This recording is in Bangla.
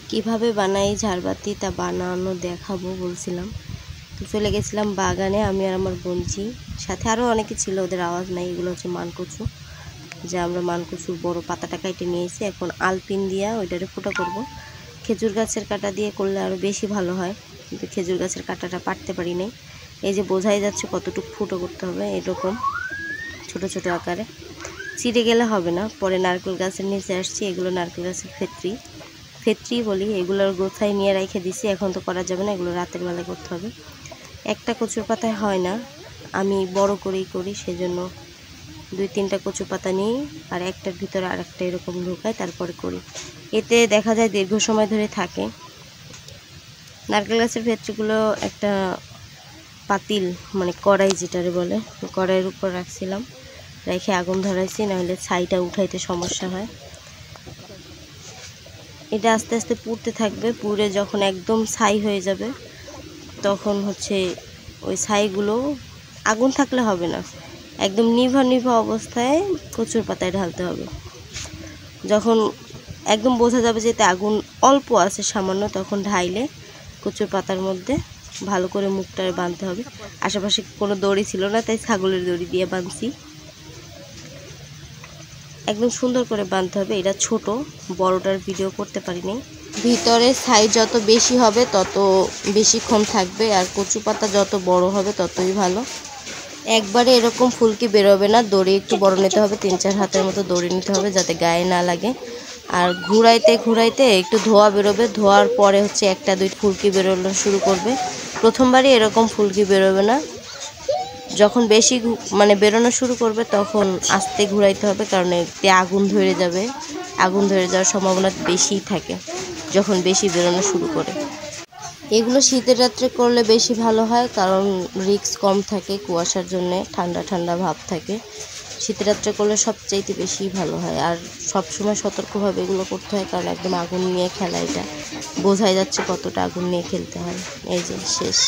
কিভাবে বানাই ঝাড়বাতি তা বানানো দেখাবো বলছিলাম। তো চলে গেছিলাম বাগানে, আমি আর আমার বোনজি, সাথে আরও অনেকে ছিল, ওদের আওয়াজ নাই। এগুলো হচ্ছে মানকচু, যে আমরা মানকচুর বড় পাতাটা কেটে নিয়েছি। এখন আলপিন দিয়া ওইটারে ফুটা করব। খেজুর গাছের কাঁটা দিয়ে করলে আরও বেশি ভালো হয়, কিন্তু খেজুর গাছের কাঁটাটা পারতে পারি নাই। এই যে বোঝাই যাচ্ছে কতটুকু ফুটো করতে হবে, এরকম ছোট ছোট আকারে। চিড়ে গেলে হবে না। পরে নারকেল গাছের নিচে আসছি, এগুলো নারকেল গাছের ফেত্রি বলি, এগুলোর গোছায় নিয়ে রেখে দিছি। এখন তো করা যাবে না, এগুলো রাতের বেলায় করতে হবে। একটা কচুর পাতায় হয় না, আমি বড় করেই করি, সেজন্য 2-3টা কচু পাতা নিই আর একটার ভিতরে আরেকটা এরকম ঢোকাই, তারপরে করি। এতে দেখা যায় দীর্ঘ সময় ধরে থাকে। নারকেল গাছের ফেত্রিগুলো একটা পাতিল, মানে কড়াই যেটারে বলে, কড়াইয়ের উপর রাখছিলাম, রেখে আগুন ধরাইছি, নাহলে ছাইটা উঠাইতে সমস্যা হয়। এটা আস্তে আস্তে পুড়তে থাকবে। পুড়ে যখন একদম ছাই হয়ে যাবে, তখন হচ্ছে ওই ছাইগুলো, আগুন থাকলে হবে না, একদম নিভা নিভা অবস্থায় কচুর পাতায় ঢালতে হবে। যখন একদম বোঝা যাবে যে এতে আগুন অল্প আছে সামান্য, তখন ঢাইলে কচুর পাতার মধ্যে ভালো করে মুখটারে বাঁধতে হবে। আশেপাশে কোনো দড়ি ছিল না, তাই ছাগলের দড়ি দিয়ে বাঁধছি। একদম সুন্দর করে বাঁধতে হবে। এটা ছোট, বড়টার ভিডিও করতে পারিনি। ভিতরে ছাই যত বেশি হবে তত বেশিক্ষণ থাকবে, আর কচু পাতা যত বড় হবে ততই ভালো। একবারে এরকম ফুলকি বেরোবে না, দড়ি একটু বড় নিতে হবে, 3-4 হাতের মতো দড়ি নিতে হবে যাতে গায়ে না লাগে। আর ঘুরাইতে ঘুরাইতে একটু ধোয়া বেরোবে, ধোয়ার পরে হচ্ছে 1-2 ফুলকি বেরোনো শুরু করবে। প্রথমবারই এরকম ফুলকি বেরোবে না, যখন বেশি মানে বেরোনো শুরু করবে তখন আস্তে ঘুরাইতে হবে, কারণ এতে আগুন ধরে যাবে। আগুন ধরে যাওয়ার সম্ভাবনা বেশিই থাকে যখন বেশি বেরোনো শুরু করে। এগুলো শীতের রাত্রে করলে বেশি ভালো হয়, কারণ রিস্ক কম থাকে, কুয়াশার জন্য ঠান্ডা ঠান্ডা ভাব থাকে। শীতের রাত্রে করলে সবচাইতে বেশি ভালো হয়। আর সবসময় সতর্কভাবে এগুলো করতে হয়, কারণ একদম আগুন নিয়ে খেলা, এটা বোঝাই যাচ্ছে কতটা আগুন নিয়ে খেলতে হয়। এই যে শেষ।